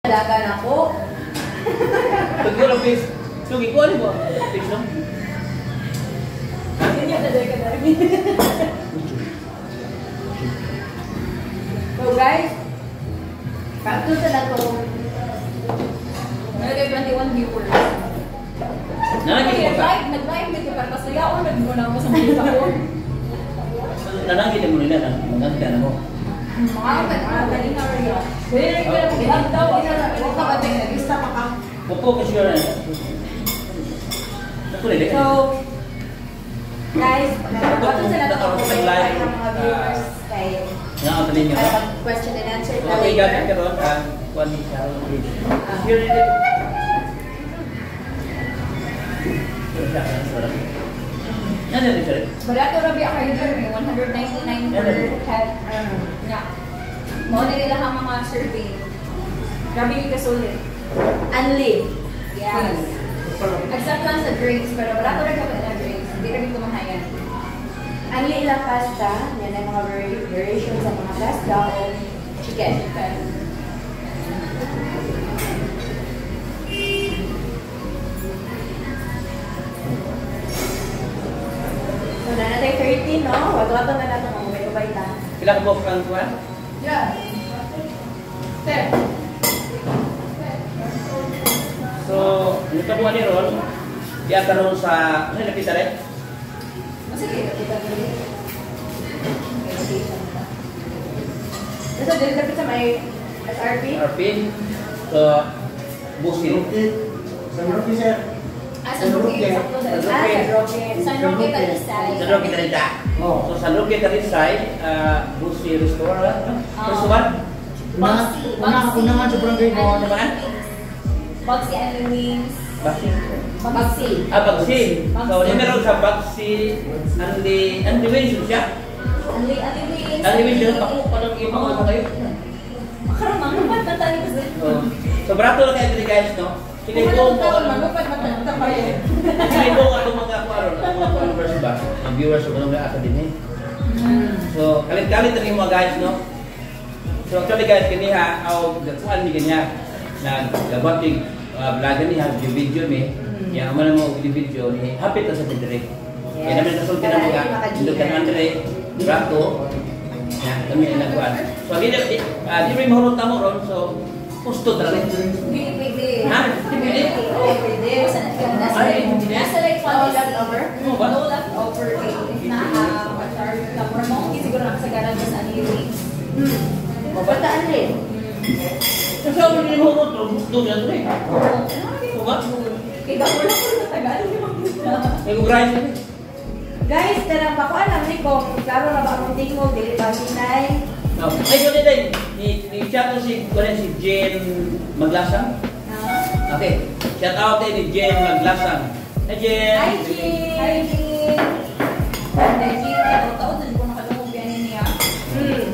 Dagan ako. Tugyo lang please. Sugi ko ano ba? Please no? Hindi niya dadagan na rin. So guys, back to sa nato. Nalagay 21 viewers. Nag-live dito para pasayaon. Nag-muna ako sa mga ko. Nananggitin mo nila na maganda na mo. Mga galing na rin yun. Pwede rin ko na pag-ihag daw. Huwag ka ba din nag-ista pa ka? Opo, kasi yun na. So, guys, bato sa nato ako kayo ng mga viewers kayo. Nakakatanin nyo. Para pag-question and answer na Okay, later. gamit ka ron. One week sa here it is. Ano yun, sir? Barato rabi ako yun, 199 per head. Nga. Mga nila ang mga survey. Grabe yung kasulit. Unli. Yes. Except lang sa drinks, pero barato rin kami na drinks. Hindi rin kumahayan. Unli ilang pasta. Yan ay mga variations sa mga pasta o chicken. So, na natin 13, no? Wag-wato na natin kung may kabaita. Kailangan mo frank ko, ha? Yeah. Sir. So, ano ka buwan ni Ron? Diya ka ron sa... Ano yung nakita rin? Sige, kita ko rin. Ito, dito sa may SRP? RP. So, busil. San Roque, sir. San Roque. San Roque Talisay. San Roque Talisay. Oh. So, San Roque Talisay, busil restaurant. Restaurant? Una nga sa barangay mo. Ano ba? Boxy and Wings. Bagsi. Boxy. Bagsi. So, yung meron sa Bagsi, Andy Wilson siya. Andy Wings. Andy Wilson, ako parang yung mga kayo. Makaramang lupat na tayo kasi. So, barato lang kayo dito guys, no? Sinibong ko. Sinibong ako mga viewers ba? Ang viewers ko ng academy. So, kalit-kalit rin yung mga guys, no? So, actually guys, kaniha, kuhaan ni kanya na gabating vlogger niya, video ni, yang mana mo video ni, hapit na sa pindirect. Kaya namin nasulti na mga, indukan Andre, Brato, kami ang nagkuhan. So, di rin mahulog tamo ron, so, gusto talaga. Pwede. Ha? Pwede? Oo, pwede. Nasa like one leftover. No leftover. Na mo, hindi siguro nakasagaran sa ano yung wings. Mabataan rin. Kasi ako hindi mahulog, gusto niya ito eh. Oo ba? Kaya ko lang po sa Tagalog yung mga May kubrahin na guys, tarang pa ko alam ni kung klaro na ba akong tingog, dili ba sinay? Ay, yun din. Ni-chat ko si Jen Maglasang. Okay. Shout out din ni Jen Maglasang. Hi, Jen! Hi, Jen! Hi, Jen! Hi, Jen! Taon na ko nakalungkog yan niya.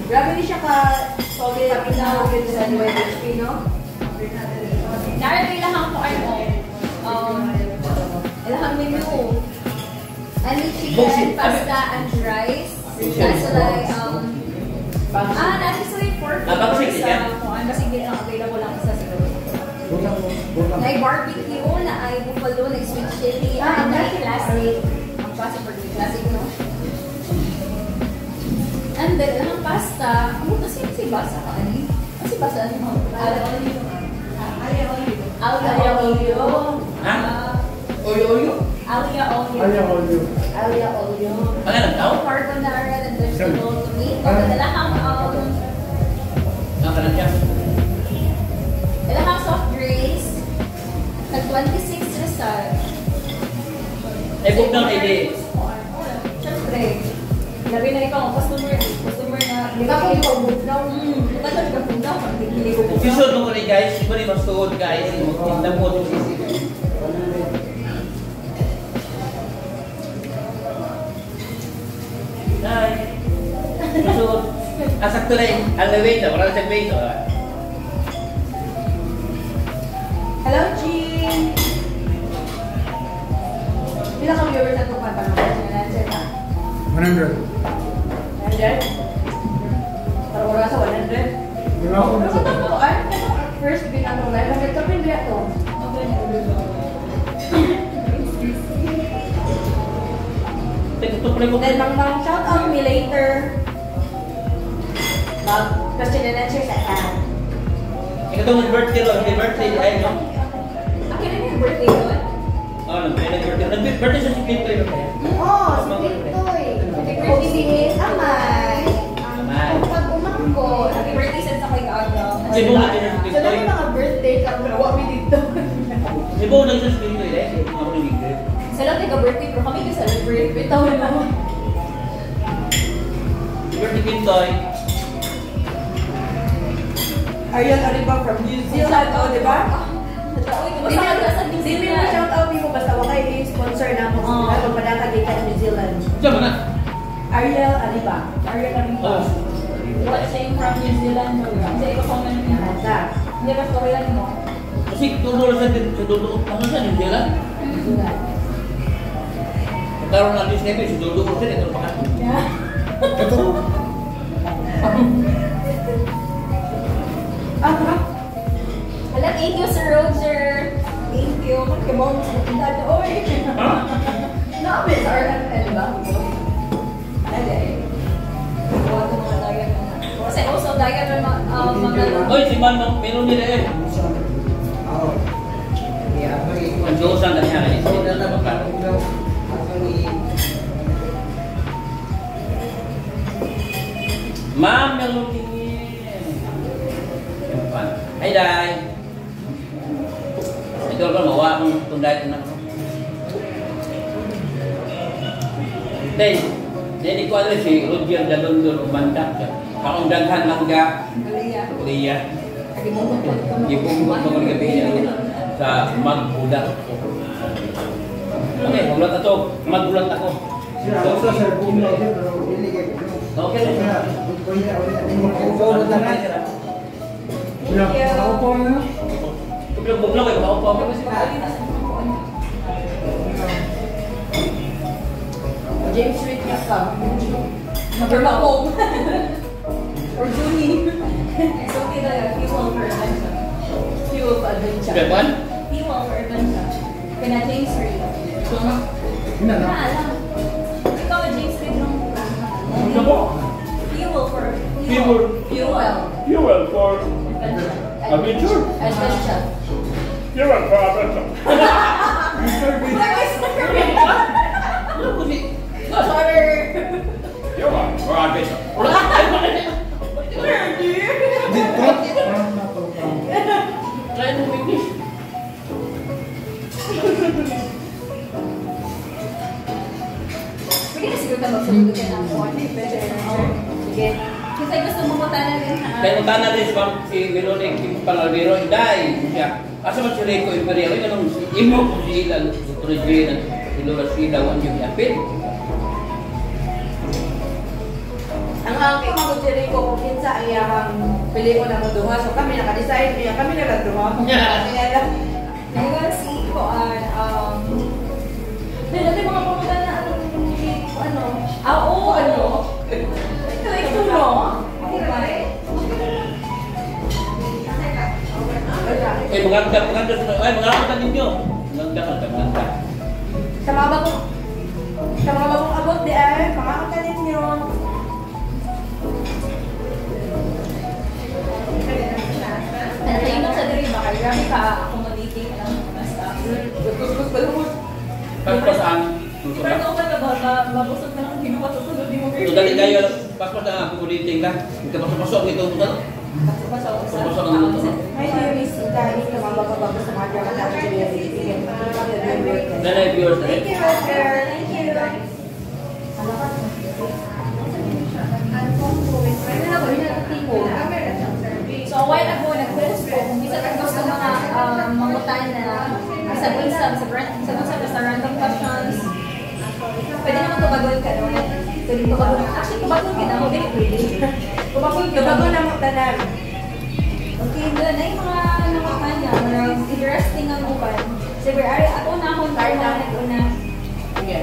Grabe ni siya ka-solid na pinahugin sa UNHP, no? Narito ilahang ko ano, ilahang menu. Ano chicken, pasta, and rice. That's like, nasa sweet pork. Bakit chicken? Kasi hindi lang available lang isa siguro. Na barbecue, na ay buffalo, na sweet chili, na classic. Ang classic for classic, no? And then, ang pasta, ano kasi si basa ka, ano? Si basa, ano? Alia olio. Ha? Olio? Alia olio. Alia olio. Ano lang tao? Carbonara and vegetable to me. Dalahang, Ang kanan siya. dalahang soft drinks. Nag-26 Rizal. Ay, book down ID. Siyempre. Labi na ikaw, customer na. Di ba kung ikaw book down? Di ba ito nag-book down? Hindi ko book down. Episode mo ko rin guys. Iba rin mas tuhod guys. Magtinda mo ito sisi. Hi. Masud. Sakto na yung wait na. Wala siyang wait. Hello, Jean! Ilang kang viewers na itong pagpapagod na answer na? 100. 100? Parang wala sa 100? Wala ako na sa First bin ako May bakit kami niya to? Then, shout out me later. Mag-question and answer sa akin. Ito ng birthday ron, may birthday ay no? Akin na yung birthday doon? Oo, nag-birthday. Nag-birthday sa si Pintoy ba kaya? Oo, si Pintoy. Happy birthday si Amay. Amay. Pag-umangko. Happy birthday sa kay Agaw. Si Bo natin yung So, Pintoy. dami mga birthday ka, pero wami dito. Si Bo natin sa Pintoy eh. Ako nang higit. Sa lang taga-birthday, pero kami ka-celebrate. Bitaw na naman. Birthday Pintoy. Ariel Arriba from New Zealand, o, di ba? Hindi mo shout out mo basta wakay sponsor na ako sa magpadaka dito sa New Zealand. Diyan na. Ariel Arriba. Ariel Arriba. Oh. Watching from New Zealand. Kasi ikaw comment niya. Mata. Hindi ba storyline mo? Kasi dulo sa dulo. Ano sa New Zealand? New Zealand. Karoon natin sa Nepal, si dulo ko sila. Ito pa ka. Ito. Hala, thank you, Sir Roger. Thank you. Magkabong sa kapitad. Oy! Namin sa RFL, di ba? Okay. Huwag ko mga dagat na. Kasi also, dagat na mga... Oy, si Manong, meron nila eh. Oo. Ang Diyosan na niya. Hindi na naman. Ma'am Melody. Hi, Day. Ito ba mawa akong tunday na ako. Day, hindi ko alam si Roger Dalondon umandak siya. Akong daghan lang ga Korea. Ipungkot mo kong gabi niya sa magbulat ko. Okay, magulat ako. Magulat ako. Okay. Ako po na. Buglo kayo, ako po. James Reid ka ka. Magkabong. Or Junie. It's okay na yun. Fuel for adventure. Fuel of Adventure. Okay, one? Fuel for adventure. Kaya James Reid. Ina na. Alam. Ikaw, James Reid nung... Ano po? Fuel for... Fuel. Fuel. Fuel for Adventure. adventure. Adventure. Fuel for adventure. Ano po si... Sorry. Fuel for adventure. Dito. Parang napalutang. Try mo English. Pwede na siguro ka magsalugot ka ng one. Sige. Kasi gusto mo punta na rin ha. Kaya punta na rin si Veronic, yung Pangalbero, Inday. Siya. Kasi man si Rico Imperial, yung anong imo ko si Ilan, si Torres si Lola Sila, one yung yapit. Ang angking mga kutiri ko kung kinsa ay pili ko na mo duha. So kami naka-decide niya, kami na nagduha. Kami na lang. Ngayon si Koan, dati mga pumunta na ano, oo, ano, like tulo. Eh, mangangkat ninyo. Mangangkat. Sa mga bagong abot di ay, makakakalin niyo. Nataimot sa diri ba? Kaya grabe ka accommodating lang basta. Gusto balumot. Pagpasaan. Pero kung ba mabusog na lang ginawa sa sunod di mo So, dali kayo, pagpasaan ang accommodating ka. Hindi ka pasok-pasok ito. Pasok ang luto. Hi dear Miss Dani, sa mga bago sa mga drama natin sa mga bibigyan. Nanay viewers na rin. Thank you, Roger. Thank you. So a while ago, nag-post ko kung bisa kang gusto mga mangutan na isa-isa sa random questions. Pwede naman tubagon ka doon. Pwede tubagon. Actually, tubagon ka na ako. Dili pwede. Tubagon na mo tanan. Okay, doon ay mga nakukan niya. Marang interesting ang upan. Sige, ari, ako na akong target na. Sige.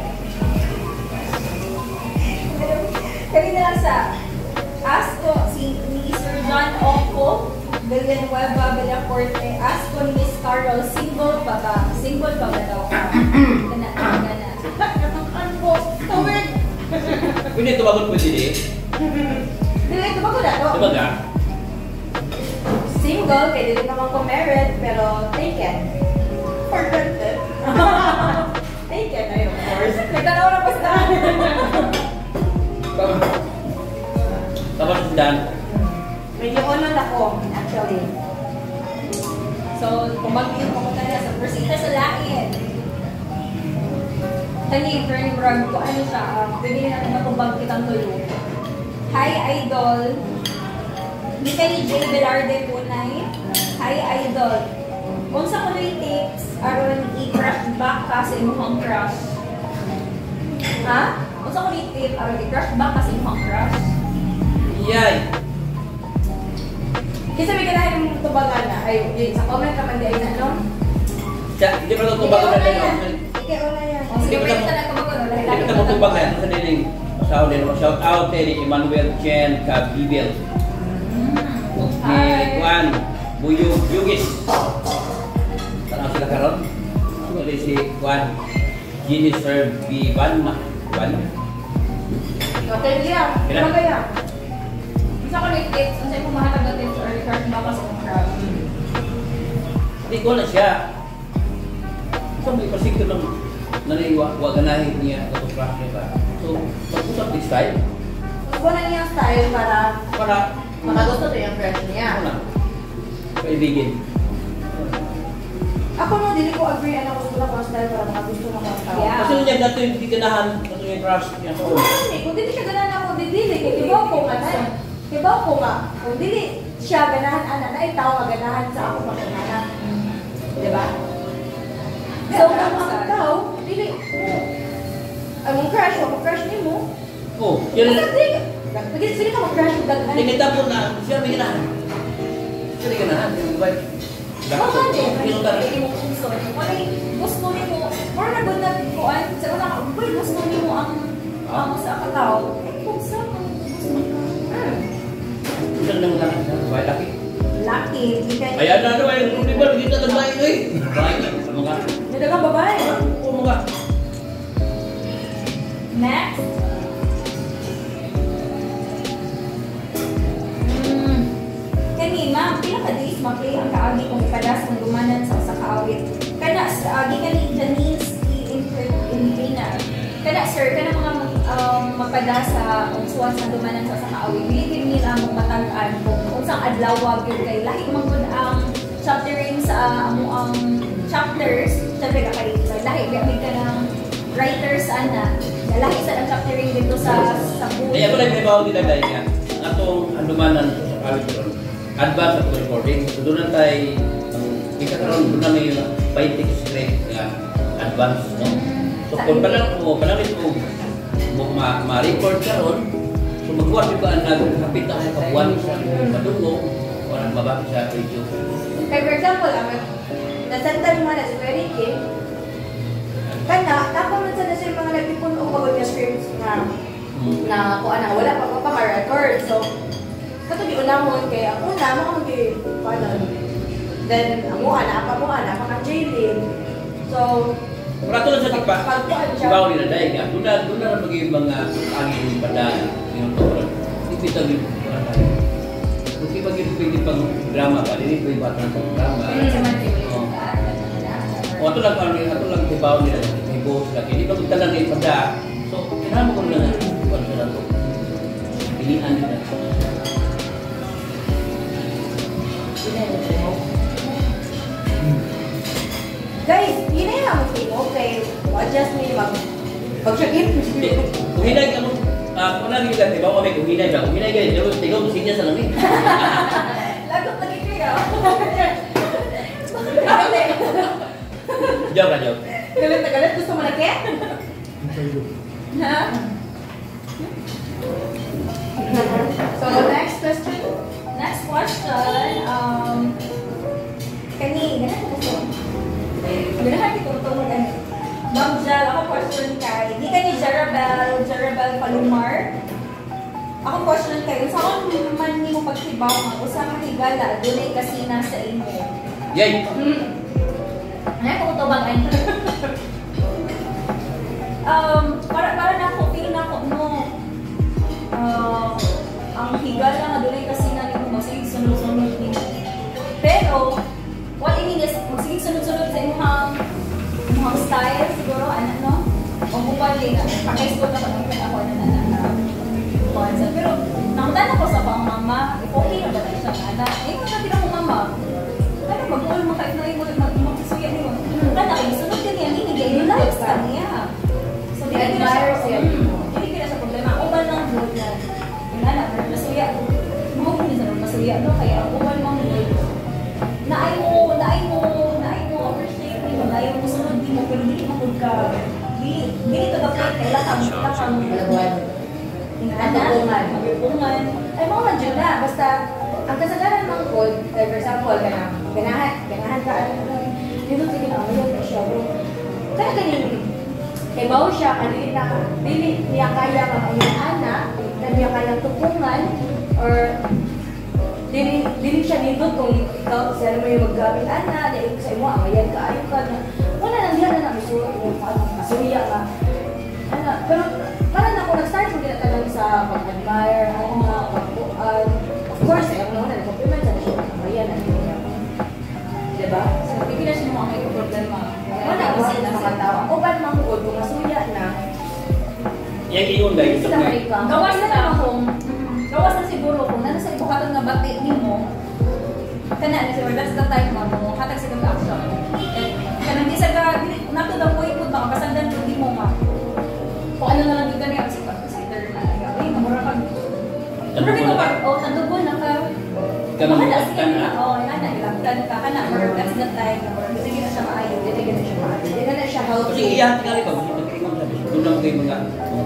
Kanina lang sa ask ko si ni Sir John Occo Villanueva, Villacorte, ask kung Miss Carol, single pa ba? Single pa ba daw ka? Gana. Tawid! Pwede tumagot mo dili. Dili, tumago na to. Diba ka? Single, kaya dili naman ko married, pero taken. For granted. Taken na yun, of course. Nagtanaw na basta. Tapos dan. Medyo honor ako, actually. So, kung mag-inom ko tayo sa persita sa lain. Tani, turning rug ko, ano siya, bibili natin matubag kitang tulo. Hi, Idol. Hindi ka ni Jay Velarde Punay. Hi, Idol. Kung sa ko yung tips, aron i-crush back ka sa imuhang crush. Ha? Kung sa ko yung tip, aron i-crush back ka sa imuhang crush. Yay! Kasi may ganahin yung tubagan na, ay, yun, sa comment naman di ay na, no? Siya, hindi pa ito tumbag na tayo. Ikaw na yan. O, sige, pwede ka na tumago, no? Hindi pa ito tumbag na ito sa niling. Shout out ni Emmanuel Chen Kabibil. Ni Juan Buyog Yugis. Tanong sila karon. Suli si Juan Gini Sir Biban. Okay, Liam. Kailan? Ano kaya? Sa ko yung tips, kung sa'yo pumahatag na tips or i-crush back ka sa imuhang crush. Hindi ko na siya. So may pasigto ng nanay-waganahin niya ito crush niya ka. So, pag-usap this time, Gusto na niya style para para makagusto to yung crush ano niya. na, kaibigin. Ako no, dili ko agree ano gusto na style para makagusto na mga tao. Yeah. Kasi niya dati yung ganahan, ito yung crush niya. So, Kung dili siya ganahan ako, dili. Kaya ibaw ko nga na. Ibaw ko nga. Kung dili siya ganahan, ana na itaw nga ganahan sa ako pagkanahan. Diba? So, kung ikaw, dili. Ang crush mo, crush ni mo. oh, yun na. Sige ka mag-crush yung daghan. Tinita po na, siya may ganahan. Siya may ganahan. Oo nga din. Pero ka Hindi mo gusto. Wala gusto ni mo. Or nagod na kuan. Sa una ka, uy, gusto ni mo ang sa katao. Eh, kung sa gusto mo ka. siya nang ganahan. Bahay laki. Lucky. Ayan na, ano, ay, hindi ba, hindi na bahay eh. Bahay na, sa mga. May dagang babae. Oo, mga. Next. Kani, ma'am, pila ka days maplay ang kaagi kung ipadas ng dumanan sa usa ka awit. Kana sa agi kani Janice Inlina. Kana sir, kana mga magpadas sa usuan sa dumanan sa usa ka awit. Dili nila mo matag-an kung unsang adlaw gyud kay lahi man gud ang chaptering sa amo ang chapters sa ka kay lahi gamit ka ng writers ana. Lahi sa ang chaptering dito sa book. Kaya pala may bawa nila dahil nga, ang atong andumanan sa kalibutan, advance at recording. So doon na tayo, kita karoon doon na may 20 straight na advance, no? So kung palang ito ma-record karoon, so magbuhat yung ba ang kapit na sa kabuan sa madungo, walang mabaki sa radio. Kaya for example, nasenta mo na si Perike, kana, tapos man sa siya mga nagpipun o pagod niya scripts na kuan na wala pa ma-record. So, kato di unamon kay ang una mo kay paano. Then ang apa ka Jaylin. So, Wala ito lang sa tikpa, pagkuan siya. bawa nila dahil nga, doon na magiging mga angin padaan, yung toron. Ipitag yung mga tayo. Kung di pag-ibig pwede pang drama ka, hindi pwede bata ng drama. O ato lang tibaw nila, may boss laki. Hindi pa magtalang na ipada. So, kailangan ko na kung ano na ito. Pilihan nila. Guys, yun na lang mo okay. Adjust me mag-check-in. Kung hinay ka mo, kung naging ka, tibaw kami, kung hinay ka, tigaw mo sinya sa langit. Lagot lagi kayo. Joke na joke. Galit na galit. Gusto mo na kaya? Ha? So, next question. Next question. Kani, ganun ko gusto. Ganahan ko ito mag-ano. Ma'am Jal, ako question kay. Di ka ni Jarabel Palumar. Ako question kayo, sa man ni mo pagtibaw nga, usa ka higala, dunay kasina sa imo. Yay! Ano ko ito bang para na ako, feel na ako, no, ang higala nga dunay kasina nimo, masigig sunod-sunod nimo. Pero, what I mean is, masigig sunod-sunod sa imong style, siguro, ano, no? O bupali na, paka-school na ko, ako na. Pero, nakutan ako sa pang mama, okay na ba tayo siya na anak? Eh, kung natin ako mama, ano, mag-uul mo kahit na mag-suya niyo. Kana, sunod ka niya, hindi kayo lives ka niya. So, hindi ka na sa problema. Uban lang good na. Yung anak, nasuya. Mahuli sa nasuya, no? Kaya, uban lang good. Naay mo appreciate mo, naay mo sunod di mo, pero hindi mo good ka. Dili ka ka-play, kailangan Tupungan. Ay, mga madyo na. Basta, ang kasagaran ng code, for example, ganahan ka, dito sige na, ayaw ka siya, bro. Kaya ganyan, kay bawo siya, kanilin na, dili niya kaya ang anak, na niya kaya tupungan, or dili siya nindot kung ikaw, siya naman yung maggamit anak, dahil sa imo, amayan ka, ayaw ka na. Wala nang diyan na masuya ka. Pero, parang ako nag-start kung tinatagal sa pag-admire, pagbuan. Of course, ayaw naman na compliment sa siya. Ayan, ano niya. Diba? So, hindi na siya mga may problema. Wala ako sila mga tao. O ba naman kung masuya na? Yan yun dahil Sila maikang. Gawas na siguro kung nasa sa ibukatan nga bati ni mo, kana, that's the time mo, hatag sa action. Kaya hindi sa nato daw po ikot, makapasandan ko di mo ma. Kung ano na lang yung ganyan, kasi pag-consider na lang. Ay, namura pag... Pero dito pag, nandugo na ka. Mahal sige na. Ilagtan ka ka na. That's the time. Sige na siya maayo. Hindi na siya healthy. Kasi iyan, tingali ka. Doon lang kayo mga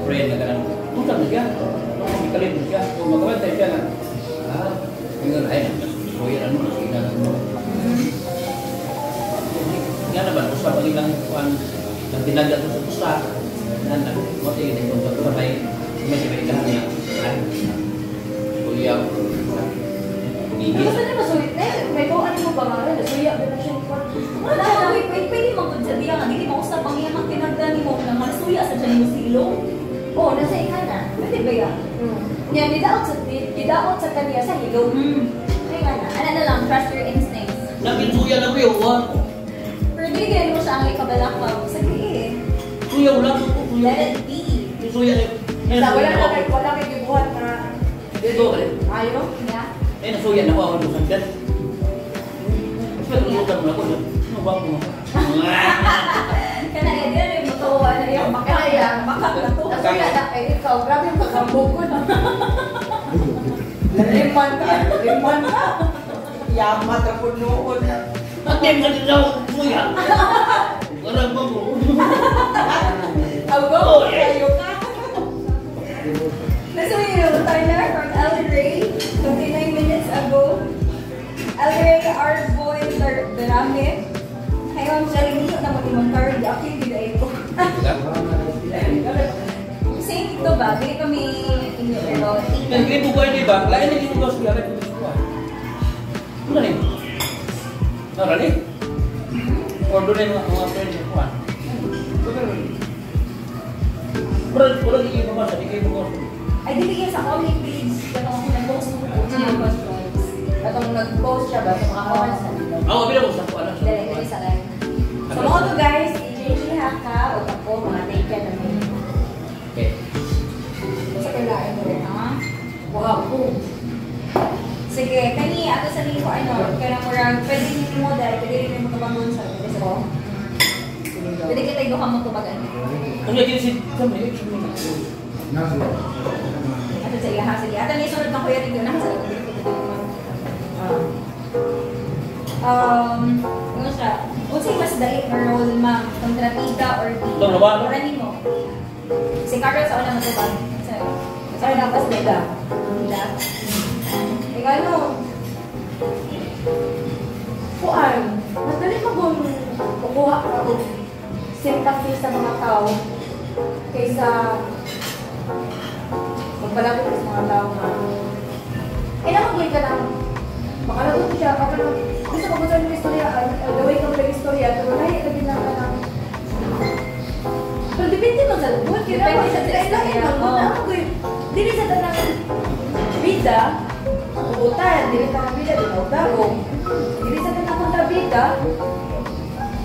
friend na ganun. Punta mo siya. Ikalit mo siya. Kung magkabantay siya na. Ngayon, ay, kuya ano, sige na mo. Yan na ba? Usap ang ilang kuhan. Ang tinagal mo sa pusa. Nanda, mo tingin din kung sa may sibaikan niya. Kuya. Basta na masulit na yun. May buwan mo ba nga rin? Nasuya ba na siya? Wala na, pwede mo kung sabihan nga. Hindi mo usap ang iyang tinagdan mo na masuya sa dyan mo silong. Oo, nasa ikan na. Pwede ba yan? Yan, didaot sa kanya sa hilong. Ay nga na. Ano na lang, trust your instincts. Nabinsuya na kuya, uwan. Pero hindi ganyan mo siya ang ikabalakaw. Sige eh. Kuya, wala ko. Let it be. Binsuya na. Wala may gibuhat na Dito, ayaw. Yeah. eh, nasuya na ko ako doon sa Mas matulutan mo na ko. Ano ba mo? Kana eh, di rin mo to, ano yung makaya. Makak na to. Nasuya na kay ikaw. Grabe yung pagkambukod. Limon ka. Yamat ako noon. Atim na din daw, kuya. Garang ba mo? Ago, kayo ka. Nasuya yung timer from El Rey, 29 minutes ago. El Rey, our boy, Darame. Ngayon, siya rin dito na mag-imang di ako yung biday ko. Same ito ba? Bili kami inyo, pero... Nagkripo ko yun, diba? Lain na dito ko siya. Ano rin? Narali? Or doon na yung mga friends ko. Pero di kayo mamasa, di kayo mamasa. Ay, dili sa comment page. Katong ako nag-post ko po siya ng questions. Katong nag-post siya ba sa mga comments na nila? Ako, bilang ko sa kuwan. Dali sa live. So mga to guys, EJG Haka o ako, mga taken na may. Okay. Sa kailangan ko rin, ha? Wow. Sige, kani ato sa nilo ano, kaya murag pwede ni mo dahil pwede rin mo kabangon sa ko. Pwede kita iduha mo tubagan. Ano yung si Samuel? Nasa. Ato sa ilaha sige. Ato ni sunod na kuya rin yun. Nasa ano siya? Unsay mas dali na role, ma'am? Kontratida or di? Ito na ba? Mura ni mo. Si Carol sa una matubag. Ay, napas nila. Nila. Ikaw ano? Kuan, mas dali mo kung kukuha ka o sympathy sa mga tao kaysa magpalagot sa mga tao nga. Kailangan ka ng makalagot siya, gusto ko gusto ng istorya, the way ka mo istorya, pero lahi ka din lang ka ng pero depende mo sa lubot, Depende sa istorya. Dili sa tanang bida, ubutan, dili sa tanang bida, dinawdagong. Dili sa tanang kontrabida,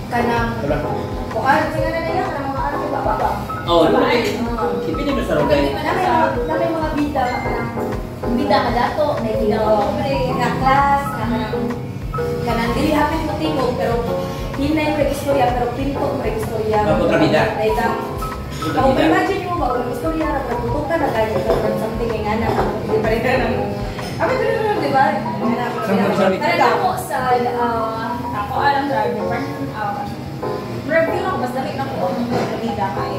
kanang bukan, singa na niya, kanang mga anak yung baba. Oh, dipindi mo sa rugay. Nami mga bida, kanang Bida ka dato, may bida ka pobre. nga class, kanang dili hapit mo tingog, pero hinay mo istorya, pero pinto mo istorya. Mga kontrabida. Kung imagine mo ba, kung istorya na pagputok ka na tayo, or something nga na, hindi pa rin ka na mo. Kami pa rin, di ba? Pero ako sa, ako alam driver, review lang, mas dami na ko ang mga bida kay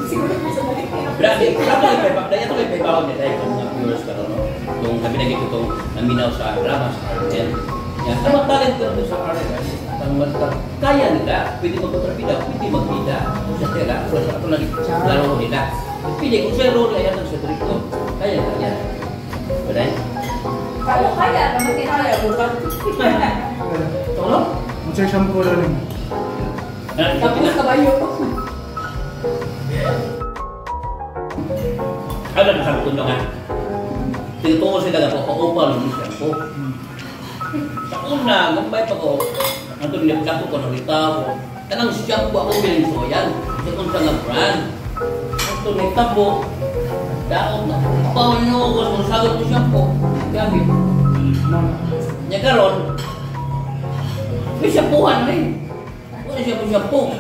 siguro ko sa balik na Berarti, kamu ito may paybawan niya tayo kung mga viewers ka no? Kung kami naging itong naminaw sa drama sa RN. Yan, tamang talent ko ito sa RN. Kaya nila, pwede magkontrabida, pwede magbida. Kung siya tela, kung siya ito lang laro nila. Pwede, kung siya role ay yan sa trito, kaya kaya. Wala eh? Kalau kaya, naman kaya bukan. Tolong? Masay shampoo lang yun. Tapos kabayo. Ano na sa tundangan? Tinutungo sila na po, paupal ng shampoo. Sa una, gambay pa ko, ang tulip ko ko nakita ko, tanang shampoo ako bilang soyan, sa kung sa nga brand. Ang tulip po, daon na, paano nyo ako kung sagot ko shampoo, gamit. Nya karon, may shampoohan rin. Wala shampoo.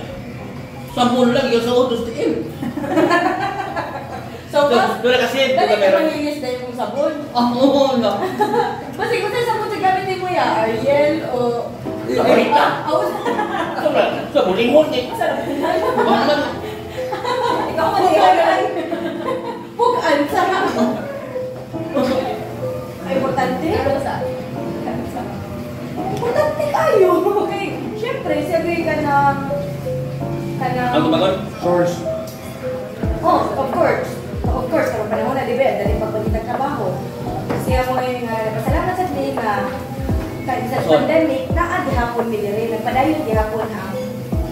Sampun lang yung sa autos tiil. So, Doon na kasi, dali doon ka meron. malinis na yung sabon. Oo, no. Kasi kung sa sabon sa gamitin mo ya, Ariel o... Saborita. Sa bulingon eh. Masarap din na. Bakit? Ikaw man iharan. Pugan sa ay, importante. Importante kayo. Okay. Siyempre, sabi ka na... Ang tumagon? Source. Oh, of course. Of course, karong panahon na, di ba? Dali pagpagitag trabaho. Kasi ako ngayon nga, pasalamat sa day nga, kahit sa pandemic, naagihapon mi diri, nagpadayon gihapon ang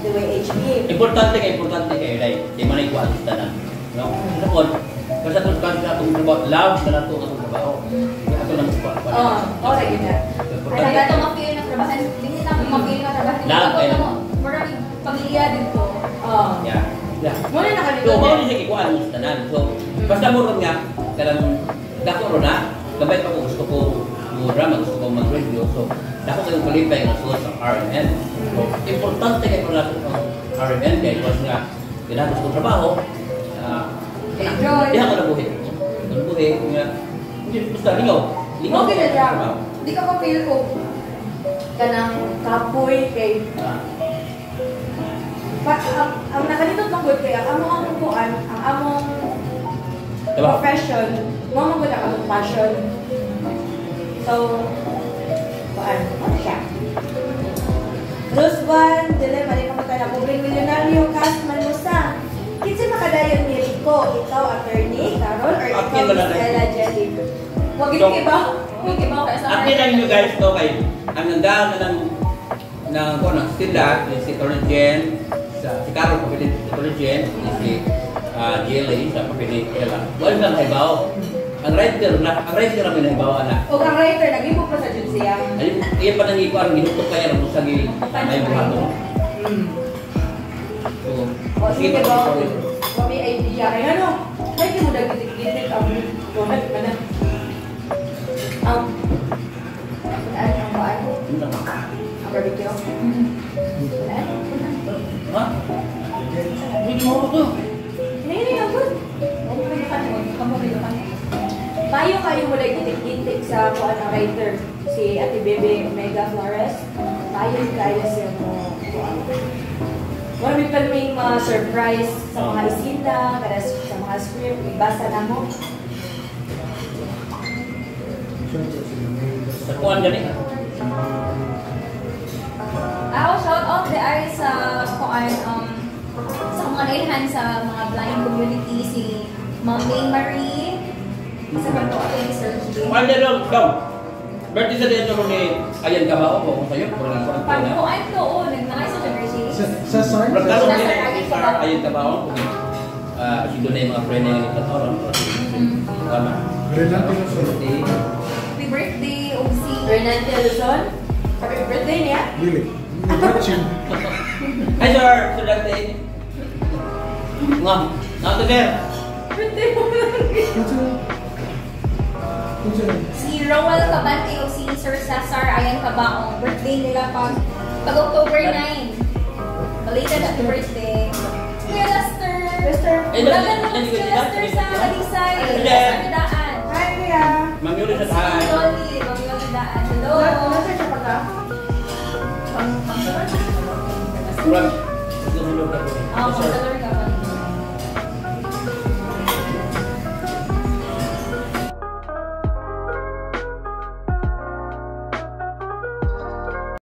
the way HB. Importante kayo, dahil di man ay kuwalis na lang. No? Sa pod, kasi ito sa atong trabaho, love na nato ang trabaho. Ito lang sa pod. Oo, lagi na. Kaya ito mapili na trabaho, hindi na mapili na trabaho. Lahat kayo. Maraming pamilya dito. Oo. Yeah. Yeah. Muna na kami. So, mao ni siya kikuan tanan. So, basta mo ron nga kanang dako ron na, gabay pa ko gusto ko mura, gusto ko mag-review. So, dako kayo qualify nga sa RMN. So, importante kay pala ang RMN kay was nga ginagos ko trabaho. Enjoy. Diha ko na buhi. Buhi nga hindi basta lingaw. Lingaw Okay na sa siya. trabaho. Di ka pa-feel ko kanang kapoy kay ang nakalitot ng good kaya ang among kuan, ang among Diba? profession, mo mo gud ang among passion. So, kuan, ano siya? Plus one, dili mali ka matala public milyonaryo cast manusa. Kinsa makadayon ni Rico, ikaw attorney, Carol, or ikaw Akin na lang. Miss Ella Jelly? Wag So, iba. Huwag iba kaya sa Update lang nyo guys to kay ang nandaan na ng kung ano, sila, si Torrentian, si Carol Papilit, si Torrentian, si GLA, sa Papilit, kaya wala lang naibaw. Ang writer namin naibaw na. O ang writer, nag-ibo pa sa Diyos siya. Ay, iya pa nang ikuan, ginutok kaya rin sa may buhato. So, O sige ba, kami idea. Kaya ano, may di mo nag-gitik-gitik ang buhat ka na. Ang baan? yun lang. Ang barbecue? Saan? Ha? Hindi mo ako to. Hindi, ang good. Payo kayo mo nag-gitik-gitik sa kuan ang writer, si Ate Bebe Omega Flores. Payo kayo siya mo kuan. Marami pa may mga surprise sa mga isina, kada sa mga script, ibasa na mo. Sa kuan gani. Ako, shout out the ay sa kuan sa mga nailhan sa mga blind community si Ma'am May Marie. Isa ba ito? Okay, Sir G. Ano lang, ikaw? Birthday sa dito ni Ayan Kabao ko kung sa'yo, kung lang ko ang Paano pina. ko? Ay, oo. Nagnakay sa Jersey. Sa sign? Magkaroon Nasa din Ayan ni Kabao. Ayan Kabao ko. Kasi doon na yung mga friend na yung ikatoron. Tama. Renate na sa Birthday. Happy birthday, Ugsi. Renante Luzon. Happy birthday niya. Lili. Watching. Hi sir! Sir Dante. Nga. Nato sir. Birthday mo Si Rowell Cabante o si Sir Cesar Ayan Kabaong. Birthday nila pag October 9. Belated happy birthday. Kuya Lester. Lester. Dagan mo si Kuya Lester sa Alisay. Sa Daan. Hi, Kuya. Ma'am Yuri sa tahan. Si Loli. Mami Loli Daan. Hello. Nasa siya pa ka? Kurang. Ito hulog ako. Pangsalor ka.